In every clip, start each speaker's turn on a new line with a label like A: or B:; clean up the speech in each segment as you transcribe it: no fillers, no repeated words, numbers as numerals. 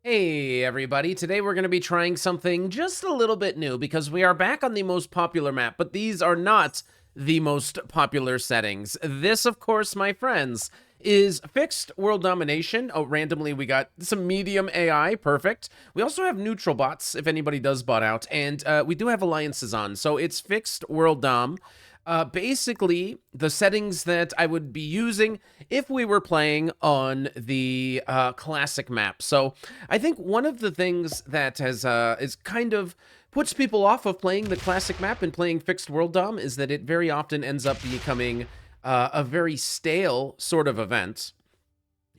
A: Hey everybody, today we're going to be trying something just a little bit new because we are back on the most popular map, but these are not the most popular settings. This, of course, my friends, is fixed world domination. Oh, randomly we got some medium AI, perfect. We also have neutral bots if anybody does bot out, and we do have alliances on, so it's fixed world dom. Basically, the settings that I would be using if we were playing on the classic map. So I think one of the things that has is kind of puts people off of playing the classic map and playing fixed world dom is that it very often ends up becoming a very stale sort of event.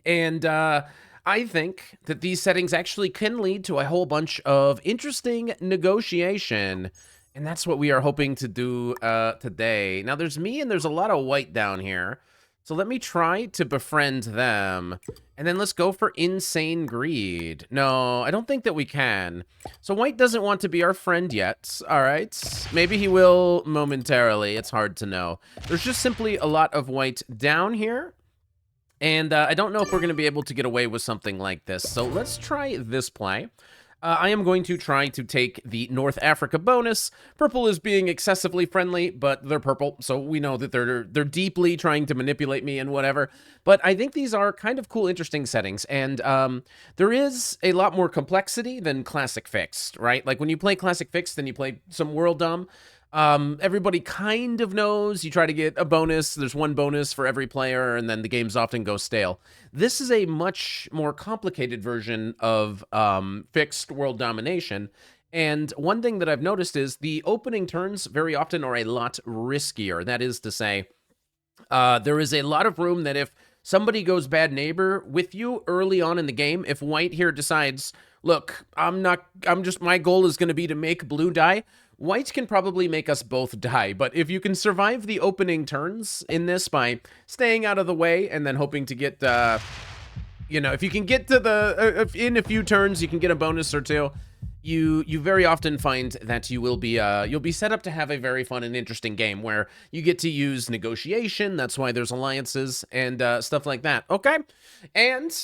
A: And I think that these settings actually can lead to a whole bunch of interesting negotiation. And that's what we are hoping to do today. Now, there's me and there's a lot of white down here. So let me try to befriend them. And then let's go for insane greed. No, I don't think that we can. So white doesn't want to be our friend yet. All right. Maybe he will momentarily. It's hard to know. There's just simply a lot of white down here. And I don't know if we're going to be able to get away with something like this. So let's try this play. I am going to try to take the North Africa bonus. Purple is being excessively friendly, but they're purple, so we know that they're deeply trying to manipulate me and whatever. But I think these are kind of cool, interesting settings, and there is a lot more complexity than Classic Fixed, right? Like when you play Classic Fixed and you play some World Dom, everybody kind of knows you try to get a bonus. There's one bonus for every player, and then the games often go stale. This is a much more complicated version of fixed world domination. And one thing that I've noticed is the opening turns very often are a lot riskier. That is to say, there is a lot of room that if somebody goes bad neighbor with you early on in the game, if white here decides, look, my goal is going to be to make blue die, white can probably make us both die, but if you can survive the opening turns in this by staying out of the way and then hoping to get, if you can get to in a few turns, you can get a bonus or two. You very often find that you'll be set up to have a very fun and interesting game where you get to use negotiation. That's why there's alliances and stuff like that. Okay, and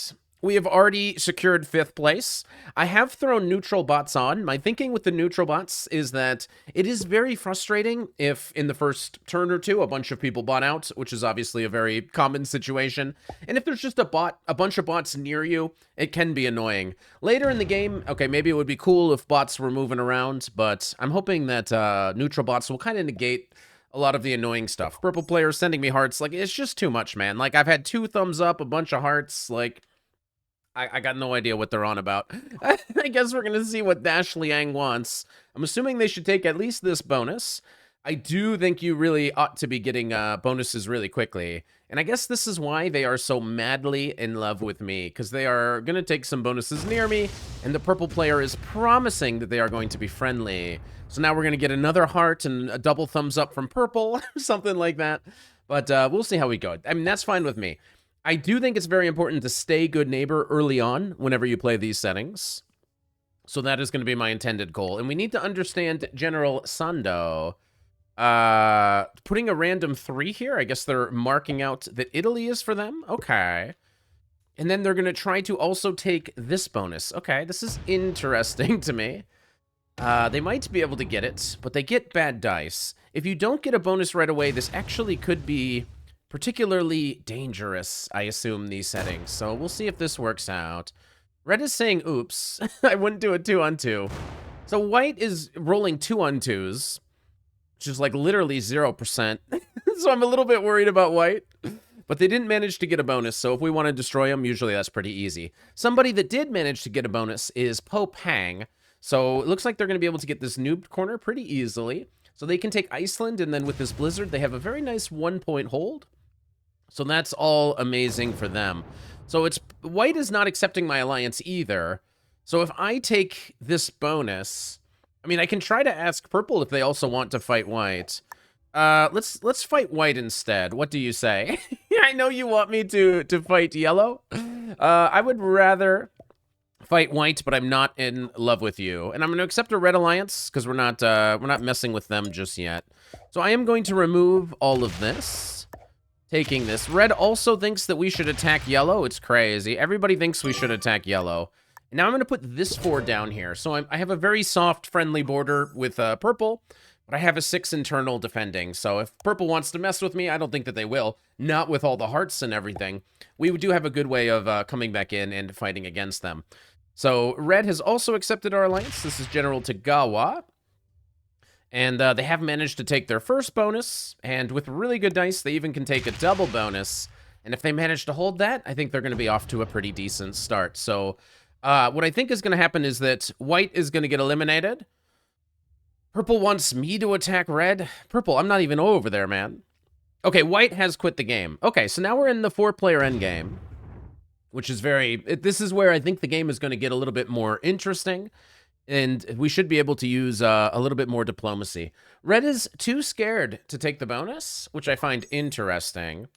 A: we have already secured 5th place. I have thrown neutral bots on. My thinking with the neutral bots is that it is very frustrating if in the first turn or two a bunch of people bot out, which is obviously a very common situation. And if there's just a bunch of bots near you, it can be annoying. Later in the game, okay, maybe it would be cool if bots were moving around, but I'm hoping that neutral bots will kind of negate a lot of the annoying stuff. Purple players sending me hearts, like, it's just too much, man. Like, I've had 2 thumbs up, a bunch of hearts, like, I got no idea what they're on about. I guess we're going to see what Dash Liang wants. I'm assuming they should take at least this bonus. I do think you really ought to be getting bonuses really quickly. And I guess this is why they are so madly in love with me, because they are going to take some bonuses near me, and the purple player is promising that they are going to be friendly. So now we're going to get another heart and a double thumbs up from purple, something like that. But we'll see how we go. I mean, that's fine with me. I do think it's very important to stay good neighbor early on whenever you play these settings. So that is going to be my intended goal. And we need to understand General Sando. Putting a random 3 here. I guess they're marking out that Italy is for them. Okay. And then they're going to try to also take this bonus. Okay, this is interesting to me. They might be able to get it, but they get bad dice. If you don't get a bonus right away, this actually could be particularly dangerous, I assume, these settings. So we'll see if this works out. Red is saying, oops, I wouldn't do a 2-on-2. So white is rolling 2-on-2s, which is like literally 0%. So I'm a little bit worried about white. But they didn't manage to get a bonus, so if we want to destroy them, usually that's pretty easy. Somebody that did manage to get a bonus is Pope Hang. So it looks like they're going to be able to get this noob corner pretty easily. So they can take Iceland, and then with this blizzard, they have a very nice 1-point hold. So that's all amazing for them. So it's white is not accepting my alliance either. So if I take this bonus, I mean, I can try to ask purple if they also want to fight white. Let's fight white instead. What do you say? I know you want me to fight yellow. I would rather fight white, but I'm not in love with you. And I'm going to accept a red alliance because we're not messing with them just yet. So I am going to remove all of this. Taking this. Red also thinks that we should attack yellow. It's crazy. Everybody thinks we should attack yellow. Now I'm going to put this 4 down here. So I have a very soft, friendly border with purple, but I have a 6 internal defending. So if purple wants to mess with me, I don't think that they will. Not with all the hearts and everything. We do have a good way of coming back in and fighting against them. So red has also accepted our alliance. This is General Tagawa. And they have managed to take their first bonus. And with really good dice, they even can take a double bonus. And if they manage to hold that, I think they're going to be off to a pretty decent start. So what I think is going to happen is that white is going to get eliminated. Purple wants me to attack red. Purple, I'm not even over there, man. Okay, white has quit the game. Okay, so now we're in the 4-player endgame, which is this is where I think the game is going to get a little bit more interesting, and we should be able to use a little bit more diplomacy. Red is too scared to take the bonus, which I find interesting,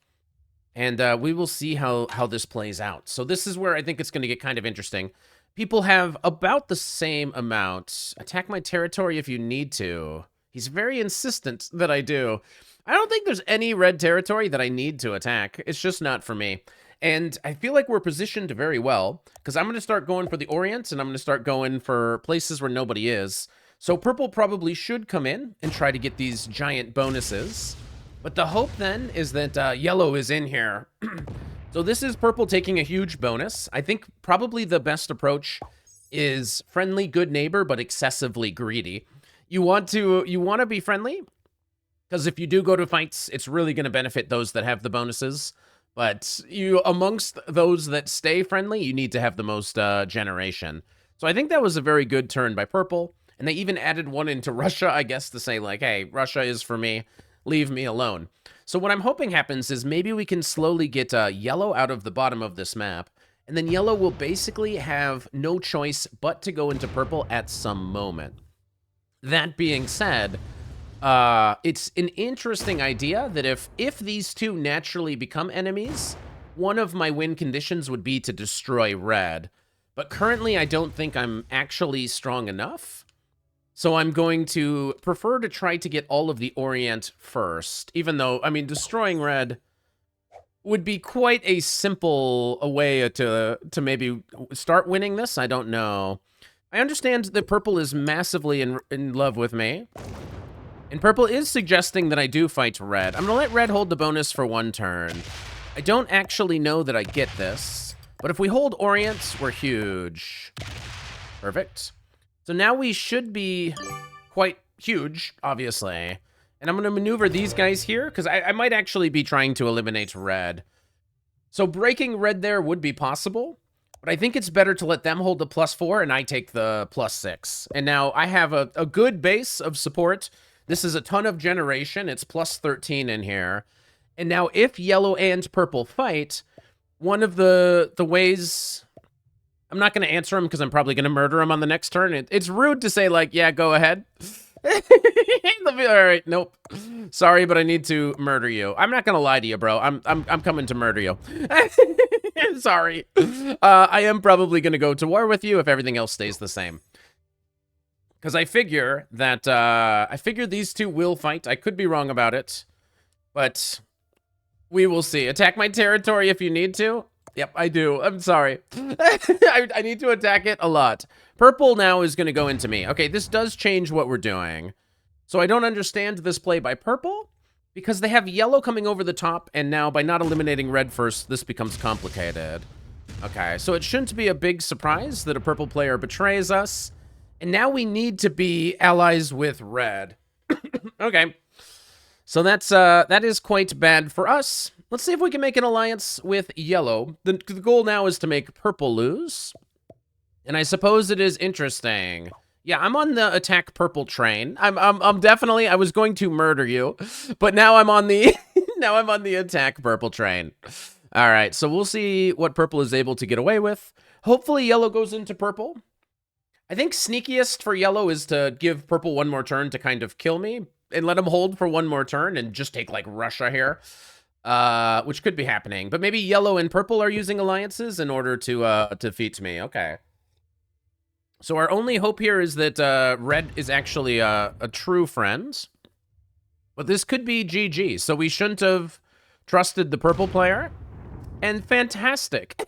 A: and we will see how this plays out. So this is where I think it's going to get kind of interesting. People have about the same amount. Attack my territory if you need to. He's very insistent that I do. I don't think there's any red territory that I need to attack. It's just not for me. And I feel like we're positioned very well, because I'm going to start going for the Orient, and I'm going to start going for places where nobody is. So purple probably should come in and try to get these giant bonuses. But the hope then is that yellow is in here. So this is purple taking a huge bonus. I think probably the best approach is friendly, good neighbor, but excessively greedy. You want to be friendly, because if you do go to fights, it's really going to benefit those that have the bonuses. But amongst those that stay friendly, you need to have the most generation. So I think that was a very good turn by purple. And they even added one into Russia, I guess, to say like, hey, Russia is for me. Leave me alone. So what I'm hoping happens is maybe we can slowly get yellow out of the bottom of this map. And then yellow will basically have no choice but to go into purple at some moment. That being said, it's an interesting idea that if these two naturally become enemies, one of my win conditions would be to destroy red. But currently, I don't think I'm actually strong enough. So I'm going to prefer to try to get all of the Orient first, even though, I mean, destroying red would be quite a simple way to maybe start winning this. I don't know. I understand that purple is massively in love with me. And purple is suggesting that I do fight red. I'm going to let red hold the bonus for 1 turn. I don't actually know that I get this. But if we hold Orient, we're huge. Perfect. So now we should be quite huge, obviously. And I'm going to maneuver these guys here, because I might actually be trying to eliminate red. So breaking red there would be possible. But I think it's better to let them hold the +4 and I take the +6. And now I have a good base of support. This is a ton of generation. It's +13 in here. And now if yellow and purple fight, one of the ways... I'm not going to answer him because I'm probably going to murder him on the next turn. It's rude to say, like, yeah, go ahead. All right, nope. Sorry, but I need to murder you. I'm not going to lie to you, bro. I'm coming to murder you. Sorry. I am probably going to go to war with you if everything else stays the same. Because I figure that, these two will fight. I could be wrong about it. But we will see. Attack my territory if you need to. Yep, I do. I'm sorry. I need to attack it a lot. Purple now is going to go into me. Okay, this does change what we're doing. So I don't understand this play by purple, because they have yellow coming over the top, and now by not eliminating red first, this becomes complicated. Okay, so it shouldn't be a big surprise that a purple player betrays us, and now we need to be allies with red. Okay, so that is quite bad for us. Let's see if we can make an alliance with yellow. The goal now is to make purple lose. And I suppose it is interesting. Yeah, I'm on the attack purple train. I'm definitely, I was going to murder you, but now I'm on the, now I'm on the attack purple train. All right, so we'll see what purple is able to get away with. Hopefully yellow goes into purple. I think sneakiest for yellow is to give purple 1 more turn to kind of kill me and let him hold for 1 more turn and just take like Russia here. Which could be happening, but maybe yellow and purple are using alliances in order to defeat me. Okay. So our only hope here is that red is actually a true friend, but this could be GG. So we shouldn't have trusted the purple player. and fantastic.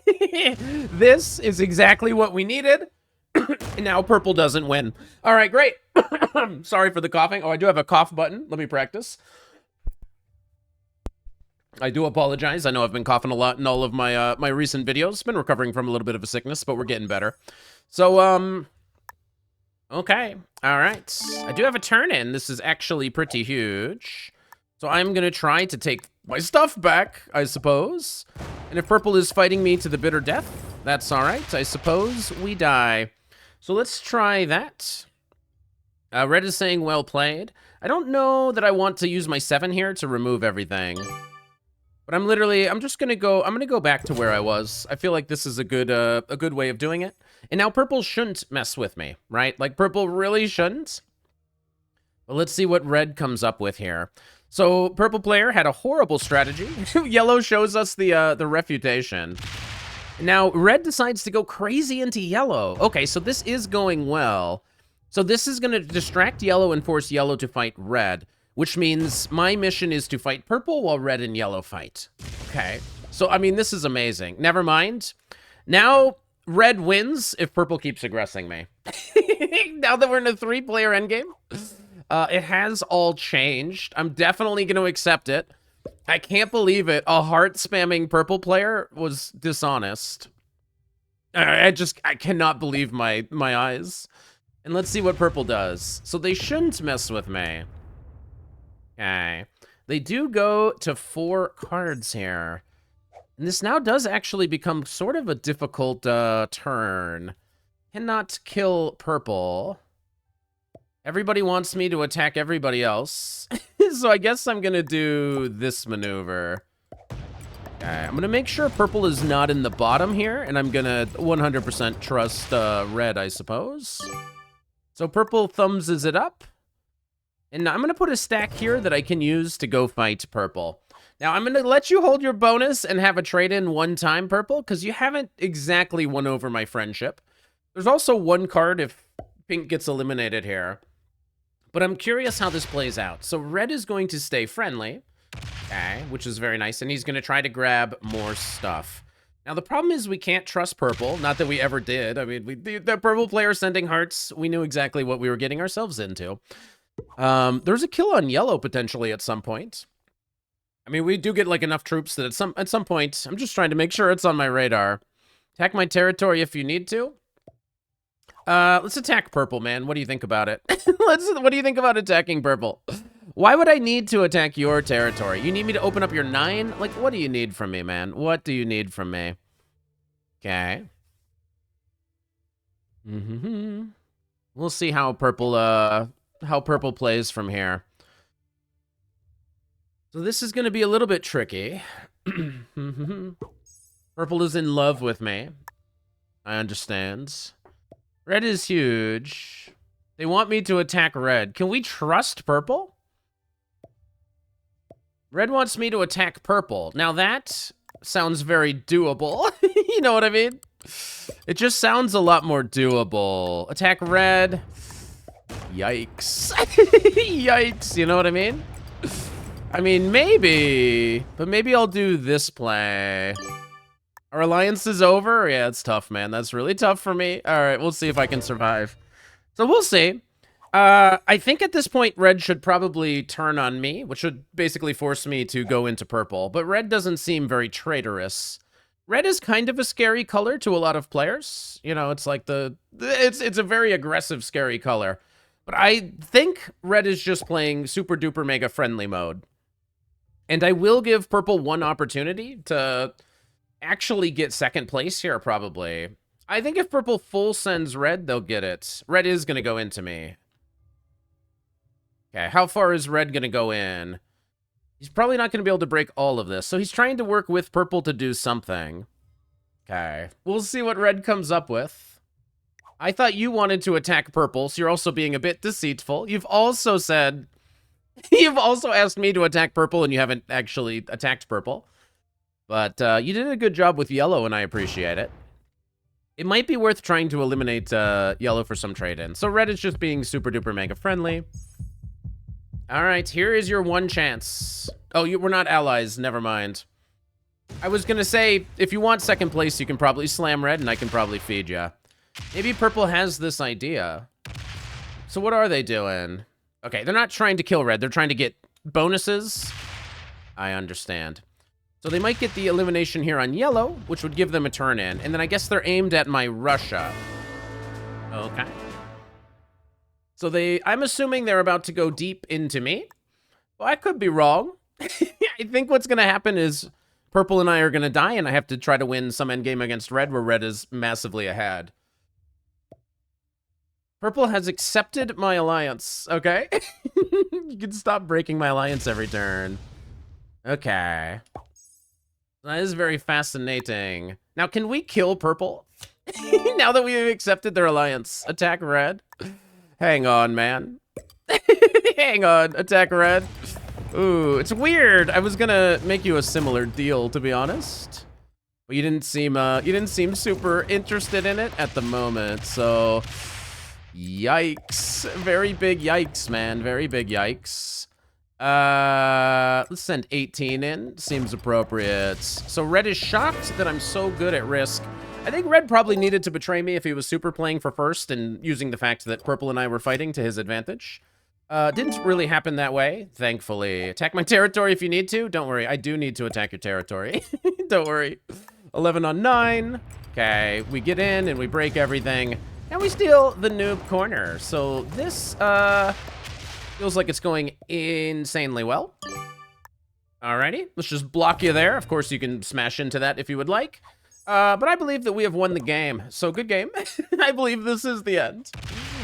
A: This is exactly what we needed. And now purple doesn't win. All right, great. Sorry for the coughing. Oh, I do have a cough button. Let me practice. I do apologize. I know I've been coughing a lot in all of my my recent videos. Been recovering from a little bit of a sickness, but we're getting better. So, okay. All right. I do have a turn in. This is actually pretty huge. So I'm going to try to take my stuff back, I suppose. And if purple is fighting me to the bitter death, that's all right. I suppose we die. So let's try that. Red is saying, well played. I don't know that I want to use my 7 here to remove everything. But I'm just going to go back to where I was. I feel like this is a good way of doing it. And now purple shouldn't mess with me, right? Like purple really shouldn't. Well, let's see what red comes up with here. So purple player had a horrible strategy. Yellow shows us the refutation. Now red decides to go crazy into yellow. Okay, so this is going well. So this is going to distract yellow and force yellow to fight red, which means my mission is to fight purple while red and yellow fight. Okay, so I mean, this is amazing. Never mind. Now red wins if purple keeps aggressing me. Now that we're in a 3-player endgame. It has all changed. I'm definitely going to accept it. I can't believe it. A heart-spamming purple player was dishonest. I cannot believe my eyes. And let's see what purple does. So they shouldn't mess with me. Okay. They do go to 4 cards here. And this now does actually become sort of a difficult turn. Cannot kill purple. Everybody wants me to attack everybody else. So I guess I'm going to do this maneuver. Okay, I'm going to make sure purple is not in the bottom here. And I'm going to 100% trust red, I suppose. So purple thumbses it up. And I'm going to put a stack here that I can use to go fight purple. Now, I'm going to let you hold your bonus and have a trade-in one time, purple, because you haven't exactly won over my friendship. There's also 1 card if pink gets eliminated here. But I'm curious how this plays out. So red is going to stay friendly, okay, which is very nice. And he's going to try to grab more stuff. Now, the problem is we can't trust purple. Not that we ever did. I mean, the purple player sending hearts, we knew exactly what we were getting ourselves into. There's a kill on yellow potentially at some point. I mean, we do get like enough troops that at some point, I'm just trying to make sure it's on my radar. Attack my territory if you need to. Let's attack purple, man. What do you think about it? What do you think about attacking purple? Why would I need to attack your territory? You need me to open up your 9? Like, what do you need from me, man? What do you need from me? Okay. We'll see how purple plays from here. So this is going to be a little bit tricky. Purple is in love with me. I understand. Red is huge. They want me to attack red. Can we trust purple? Red wants me to attack purple. Now that sounds very doable. You know what I mean? It just sounds a lot more doable. Attack red. Yikes. Yikes, you know what I mean? I mean, maybe. But maybe I'll do this play. Our alliance is over? Yeah, it's tough, man. That's really tough for me. All right, we'll see if I can survive. So we'll see. I think at this point, red should probably turn on me, which would basically force me to go into purple. But red doesn't seem very traitorous. Red is kind of a scary color to a lot of players. You know, it's like it's a very aggressive, scary color. But I think red is just playing super duper mega friendly mode. And I will give purple one opportunity to actually get second place here, probably. I think if purple full sends red, they'll get it. Red is going to go into me. Okay, how far is red going to go in? He's probably not going to be able to break all of this. So he's trying to work with purple to do something. Okay, we'll see what red comes up with. I thought you wanted to attack purple, so you're also being a bit deceitful. You've also said... You've also asked me to attack purple, and you haven't actually attacked purple. But you did a good job with yellow, and I appreciate it. It might be worth trying to eliminate yellow for some trade-in. So red is just being super duper mega friendly. All right, here is your one chance. Oh, we're not allies. Never mind. I was gonna say, if you want second place, you can probably slam red, and I can probably feed you. Maybe purple has this idea. So what are they doing? Okay, they're not trying to kill red. They're trying to get bonuses. I understand. So they might get the elimination here on yellow, which would give them a turn in. And then I guess they're aimed at my Russia. Okay. So I'm assuming they're about to go deep into me. Well, I could be wrong. I think what's going to happen is purple and I are going to die, and I have to try to win some endgame against red, where red is massively ahead. Purple has accepted my alliance, okay? You can stop breaking my alliance every turn. Okay. That is very fascinating. Now, can we kill purple? Now that we've accepted their alliance. Attack red. Hang on, man. Hang on, attack red. Ooh, it's weird. I was gonna make you a similar deal, to be honest. But you didn't seem super interested in it at the moment, so yikes. Very big yikes, man. Very big yikes. Let's send 18 in. Seems appropriate. So red is shocked that I'm so good at risk. I think red probably needed to betray me if he was super playing for first and using the fact that purple and I were fighting to his advantage. Didn't really happen that way, thankfully. Attack my territory if you need to. Don't worry, I do need to attack your territory. Don't worry. 11 on 9. Okay, we get in and we break everything. And we steal the noob corner. So this, feels like it's going insanely well. Alrighty, let's just block you there. Of course, you can smash into that if you would like. But I believe that we have won the game. So good game. I believe this is the end.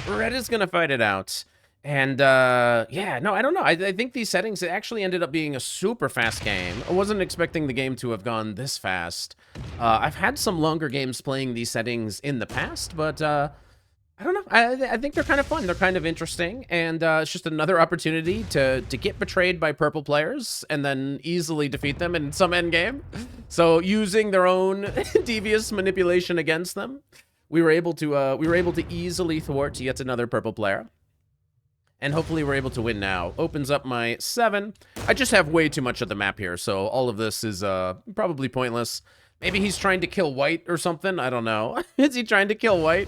A: Red is gonna fight it out. And, yeah, no, I don't know. I think these settings, it actually ended up being a super fast game. I wasn't expecting the game to have gone this fast. I've had some longer games playing these settings in the past, but, I don't know. I think they're kind of fun. They're kind of interesting. And, it's just another opportunity to get betrayed by purple players and then easily defeat them in some endgame. So using their own devious manipulation against them, we were able to easily thwart yet another purple player. And hopefully we're able to win now. Opens up my 7. I just have way too much of the map here, so all of this is probably pointless. Maybe he's trying to kill white or something. I don't know. Is he trying to kill white?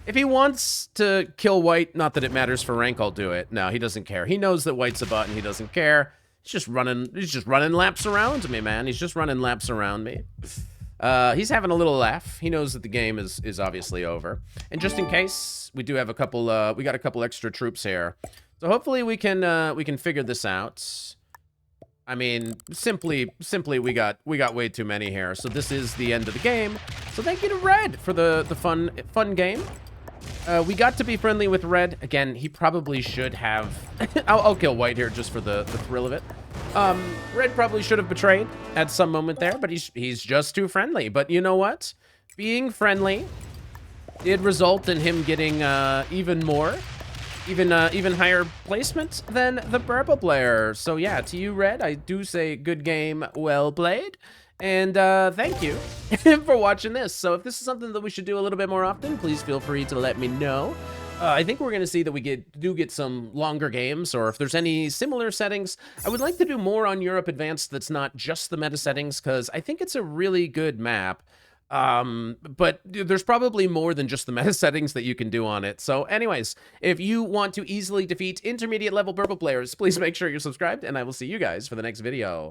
A: If he wants to kill white, not that it matters for rank, I'll do it. No, he doesn't care. He knows that white's a bot and he doesn't care. He's just running laps around me, man. He's just running laps around me. He's having a little laugh. He knows that the game is obviously over. And just in case, we do have a couple, we got a couple extra troops here. So hopefully we can figure this out. I mean, simply we got way too many here. So this is the end of the game. So thank you to Red for the fun game. We got to be friendly with Red. Again, he probably should have... I'll kill White here just for the thrill of it. Red probably should have betrayed at some moment there, but he's just too friendly. But you know what? Being friendly did result in him getting even higher placement than the purple player. So yeah, to you, Red, I do say good game, well played. And thank you for watching this. So if this is something that we should do a little bit more often, please feel free to let me know. I think we're going to see that we do get some longer games, or if there's any similar settings. I would like to do more on Europe Advanced that's not just the meta settings, because I think it's a really good map. But there's probably more than just the meta settings that you can do on it. So anyways, if you want to easily defeat intermediate level purple players, please make sure you're subscribed, and I will see you guys for the next video.